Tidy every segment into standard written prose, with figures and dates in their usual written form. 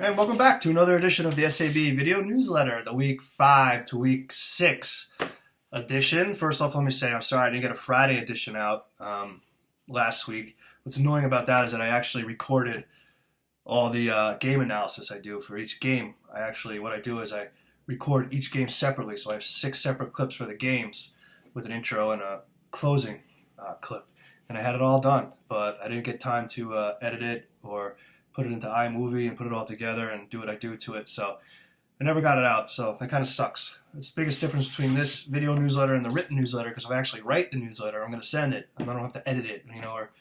And welcome back to another edition of the SAB video newsletter, the week 5 to week 6 edition. First off, let me say I'm sorry I didn't get a Friday edition out last week. What's annoying about that is that I actually recorded all the game analysis I do for each game. What I do is I record each game separately, so I have 6 separate clips for the games with an intro and a closing clip. And I had it all done, but I didn't get time to edit it or put it into iMovie and put it all together and do what I do to it. So I never got it out, so that kind of sucks. It's the biggest difference between this video newsletter and the written newsletter, because if I actually write the newsletter, I'm going to send it. I don't have to edit it, or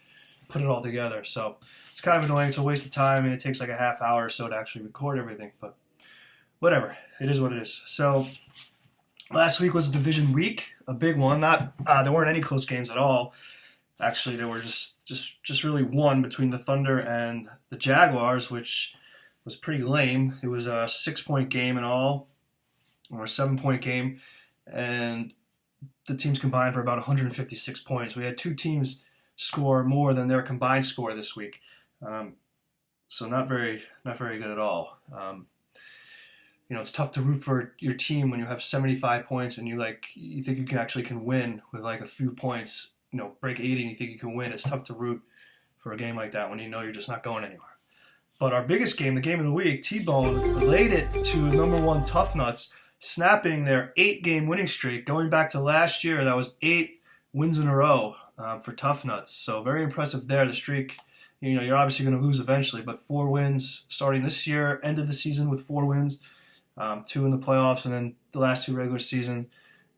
put it all together. So it's kind of annoying. It's a waste of time, and it takes like a half hour or so to actually record everything. But whatever. It is what it is. So last week was a division week, a big one. There weren't any close games at all. Actually, there were just really one between the Thunder and the Jaguars, which was pretty lame. It was a 6-point game in all, or a 7-point game, and the teams combined for about 156 points. We had 2 teams score more than their combined score this week, so not very good at all. It's tough to root for your team when you have 75 points and you think you can win with like a few points. Break 80 and you think you can win. It's tough to root for a game like that when you know you're just not going anywhere. But our biggest game, the game of the week, T-Bone laid it to number 1 Tough Nuts, snapping their 8-game winning streak. Going back to last year, that was 8 wins in a row for Tough Nuts. So very impressive there. The streak, you're obviously going to lose eventually, but 4 wins starting this year, ended the season with 4 wins, 2 in the playoffs, and then the last 2 regular seasons.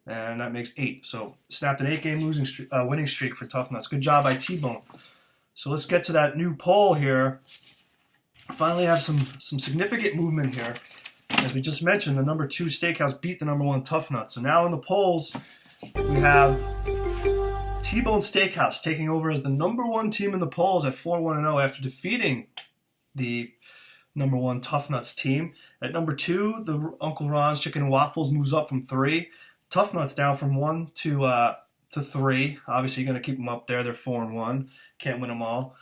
And that makes 8. So snapped an 8-game winning streak for Tough Nuts. Good job by T-Bone. So let's get to that new poll here. Finally have some significant movement here. As we just mentioned, the number 2 Steakhouse beat the number 1 Tough Nuts. So now in the polls, we have T-Bone Steakhouse taking over as the number 1 team in the polls at 4-1-0 after defeating the number 1 Tough Nuts team. At number 2, the Uncle Ron's Chicken and Waffles moves up from 3. Tough Nuts down from 1 to 3. Obviously, you're going to keep them up there. They're 4-1. Can't win them all.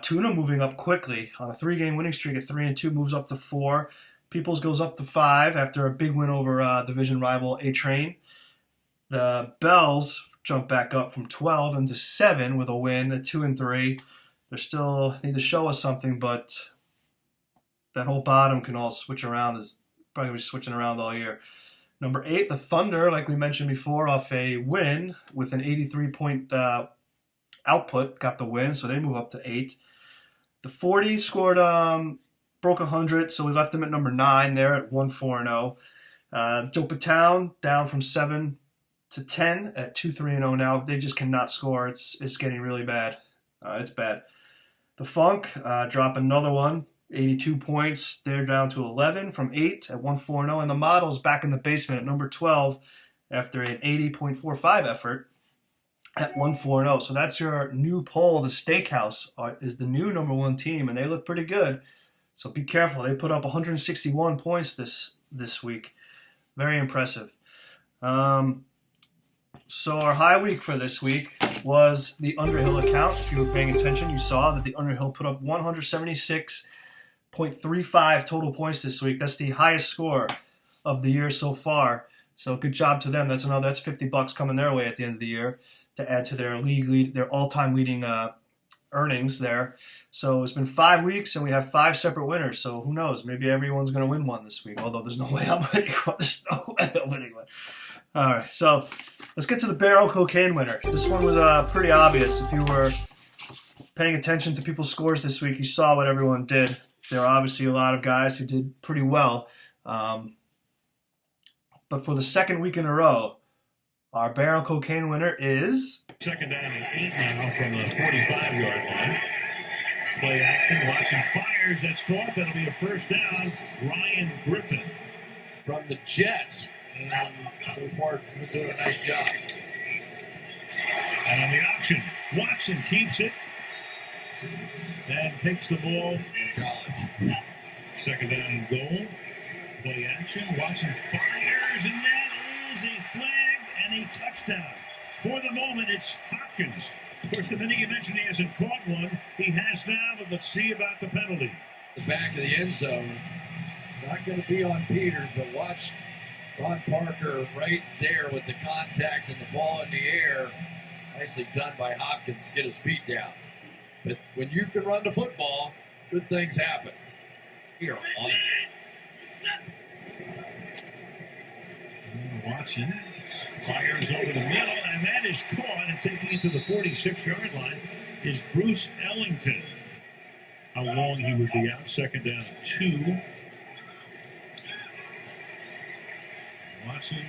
Tuna moving up quickly on a 3-game winning streak at 3-2, moves up to 4. Peoples goes up to 5 after a big win over division rival A-Train. The Bells jump back up from 12 into 7 with a win at 2-3. They still need to show us something, but that whole bottom can all switch around. Is probably going to be switching around all year. Number 8, the Thunder, like we mentioned before, off a win with an 83-point output, got the win, so they move up to 8. The 40 scored, broke 100, so we left them at number 9 there at 1-4-0. Jopatown down from 7 to 10 at 2-3-0 now. They just cannot score. It's getting really bad. It's bad. The Funk drop another one. 82 points. They're down to 11 from 8 at 1-4-0. And the Models back in the basement at number 12 after an 80.45 effort at 1-4-0. So that's your new poll. The Steakhouse is the new number 1 team, and they look pretty good. So be careful. They put up 161 points this week. Very impressive. So our high week for this week was the Underhill account. If you were paying attention, you saw that the Underhill put up 176.35 total points this week. That's the highest score of the year so far. So good job to them. That's $50 coming their way at the end of the year to add to their their all-time leading earnings there. So it's been 5 weeks and we have 5 separate winners. So who knows? Maybe everyone's going to win one this week. Although there's no way I'm winning one. There's no way I'm winning one. All right. So let's get to the Barrel Cocaine winner. This one was pretty obvious. If you were paying attention to people's scores this week, you saw what everyone did. There are obviously a lot of guys who did pretty well. But for the second week in a row, our Barrel Cocaine winner is... Second down and 8 now from the 45-yard line. Play action. Watson fires. That's caught. That'll be a first down. Ryan Griffin. From the Jets. And so far, he's doing a nice job. And on the option, Watson keeps it. And takes the ball. College. Second down and goal. Play action. Watson fires, and that is a flag and a touchdown. For the moment, it's Hopkins. Of course, the minute you mentioned he hasn't caught one, he has now, but let's see about the penalty. The back of the end zone. It's not going to be on Peters, but watch Ron Parker right there with the contact and the ball in the air. Nicely done by Hopkins, get his feet down. But when you can run the football, good things happen. Here on Watson fires over the middle, and that is caught, and taking it to the 46-yard line is Bruce Ellington. How long he would be out, second down and 2. Watson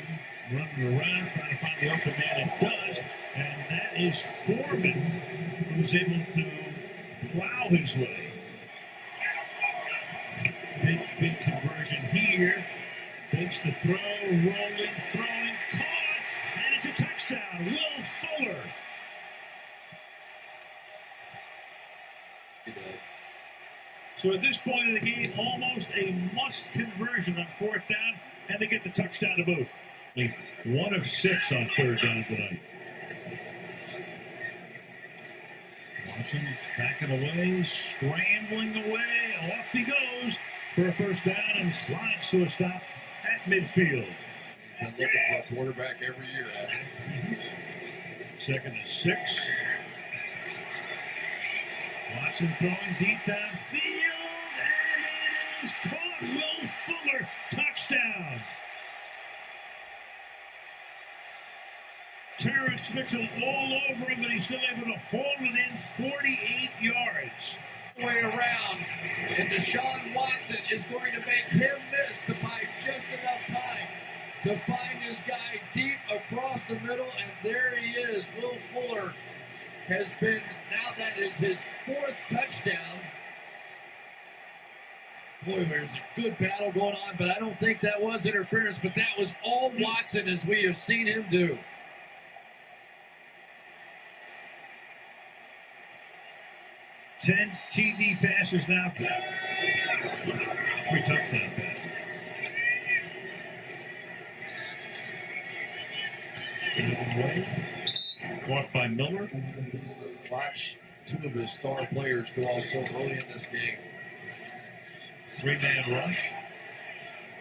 running around, trying to find the open man, and does, and that is Foreman, who's able to plow his way. Big conversion here. Takes the throw, rolling, throwing, caught, and it's a touchdown. Will Fuller. So at this point of the game, almost a must conversion on 4th down, and they get the touchdown to boot. 1 of 6 on 3rd down tonight. Watson backing away, scrambling away, off he goes for a 1st down and slides to a stop at midfield. Been looking for a quarterback every year, hasn't he? 2nd and 6. Watson throwing deep downfield, and it is caught. Will Fuller, touchdown. Terrence Mitchell all over him, but he's still able to hold within 48 yards. Way around, and Deshaun Watson is going to make him miss to buy just enough time to find this guy deep across the middle, and there he is. Will Fuller has been, now that is his 4th touchdown. Boy, there's a good battle going on, but I don't think that was interference, but that was all Watson as we have seen him do. 10 TD passes now. 3 touchdown passes. Caught by Miller. Watch 2 of his star players go off so early in this game. 3-man rush.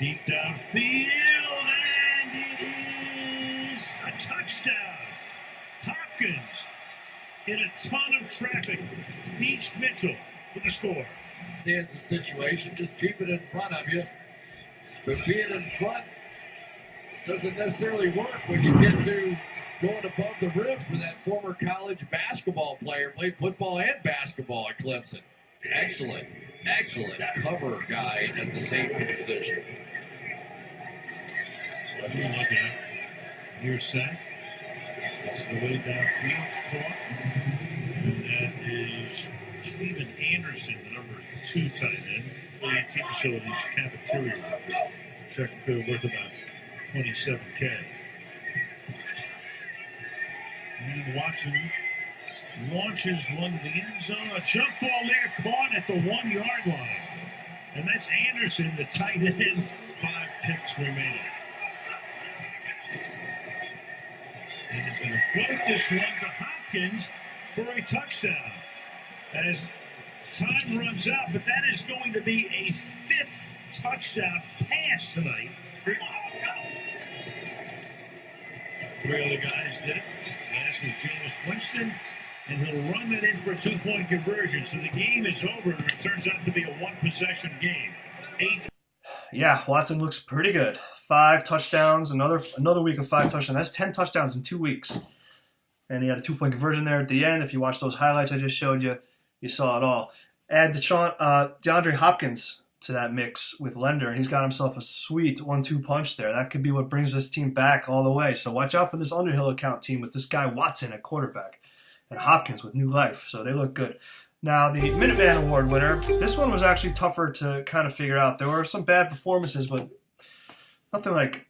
Deep downfield, and it is a touchdown. Hopkins in a ton of traffic beats Mitchell for the score. It's a situation, just keep it in front of you. But being in front doesn't necessarily work when you get to going above the rim for that former college basketball player, played football and basketball at Clemson. Excellent cover guy at the safety position. What are you looking at? Near sack. That's the way downfield caught. And that is Steven Anderson, the number 2 tight end. The team facilities cafeteria worker. Check worth about $27K. And Watson launches one to the end zone. A jump ball there caught at the 1-yard line. And that's Anderson, the tight end. 5 ticks remaining. And he's going to float this one to Hopkins for a touchdown. As time runs out, but that is going to be a 5th touchdown pass tonight. 3 other guys did it. Last was Jameis Winston, and he'll run that in for a 2-point conversion. So the game is over, and it turns out to be a 1-possession game. 8. Yeah, Watson looks pretty good. 5 touchdowns, another week of 5 touchdowns. That's 10 touchdowns in 2 weeks. And he had a 2-point conversion there at the end. If you watch those highlights I just showed you, you saw it all. Add DeAndre Hopkins to that mix with Lender, and he's got himself a sweet 1-2 punch there. That could be what brings this team back all the way. So watch out for this Underhill account team with this guy Watson at quarterback and Hopkins with new life. So they look good. Now, the Minuteman Award winner, this one was actually tougher to kind of figure out. There were some bad performances, but nothing like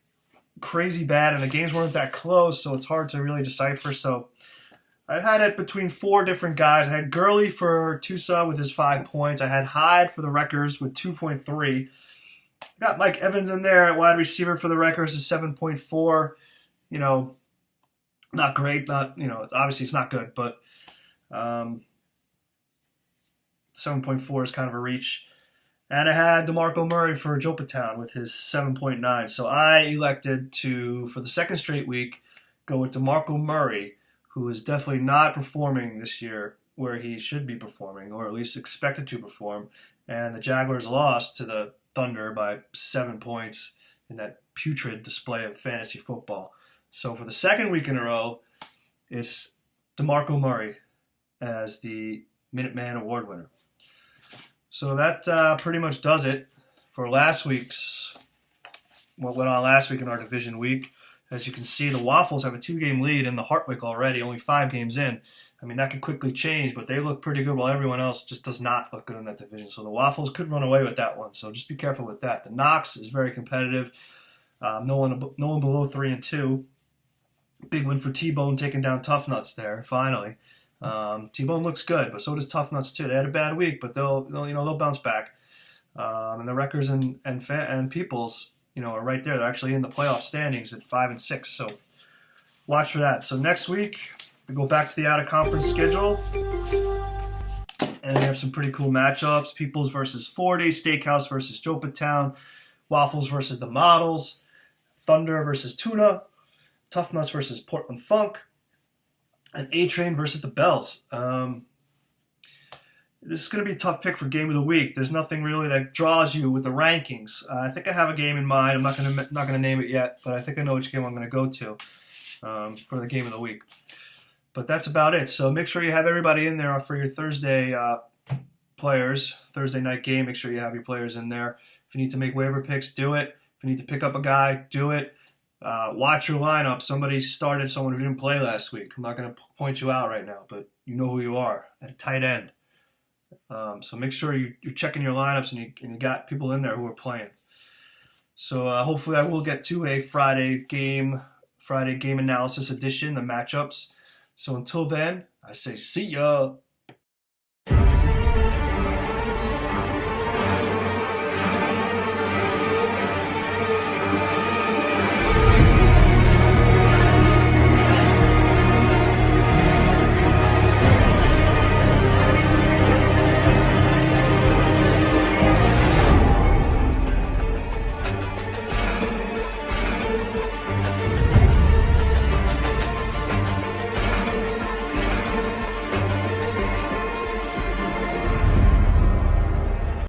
crazy bad, and the games weren't that close, so it's hard to really decipher. So I had it between 4 different guys. I had Gurley for Tusa with his 5 points. I had Hyde for the Wreckers with 2.3. Got Mike Evans in there at wide receiver for the Wreckers at 7.4. You know, not great. Obviously it's not good, but 7.4 is kind of a reach. And I had DeMarco Murray for Jopatown with his 7.9. So I elected to, for the second straight week, go with DeMarco Murray, who is definitely not performing this year where he should be performing, or at least expected to perform. And the Jaguars lost to the Thunder by 7 points in that putrid display of fantasy football. So for the second week in a row, it's DeMarco Murray as the Minuteman Award winner. So that pretty much does it for last week's, what went on last week in our division week. As you can see, the Waffles have a 2-game lead in the Hartwick already, only 5 games in. I mean, that could quickly change, but they look pretty good while everyone else just does not look good in that division. So the Waffles could run away with that one, so just be careful with that. The Knox is very competitive. No one below 3-2. Big win for T-Bone taking down Tough Nuts there, finally. T-Bone looks good, but so does Tough Nuts too. They had a bad week, but they'll bounce back. And the Wreckers and Peoples, are right there. They're actually in the playoff standings at 5 and 6. So watch for that. So next week we go back to the out of conference schedule, and we have some pretty cool matchups: Peoples versus 40, Steakhouse versus Jopatown, Waffles versus the Models, Thunder versus Tuna, Tough Nuts versus Portland Funk, and A-Train versus the Bells. This is going to be a tough pick for game of the week. There's nothing really that draws you with the rankings. I think I have a game in mind. I'm not going to name it yet, but I think I know which game I'm going to go to for the game of the week. But that's about it. So make sure you have everybody in there for your Thursday players, Thursday night game. Make sure you have your players in there. If you need to make waiver picks, do it. If you need to pick up a guy, do it. Watch your lineup. Somebody started someone who didn't play last week. I'm not going to point you out right now, but you know who you are at a tight end. So make sure you're checking your lineups and you got people in there who are playing. So hopefully I will get to a Friday game analysis edition, the matchups. So until then, I say see ya.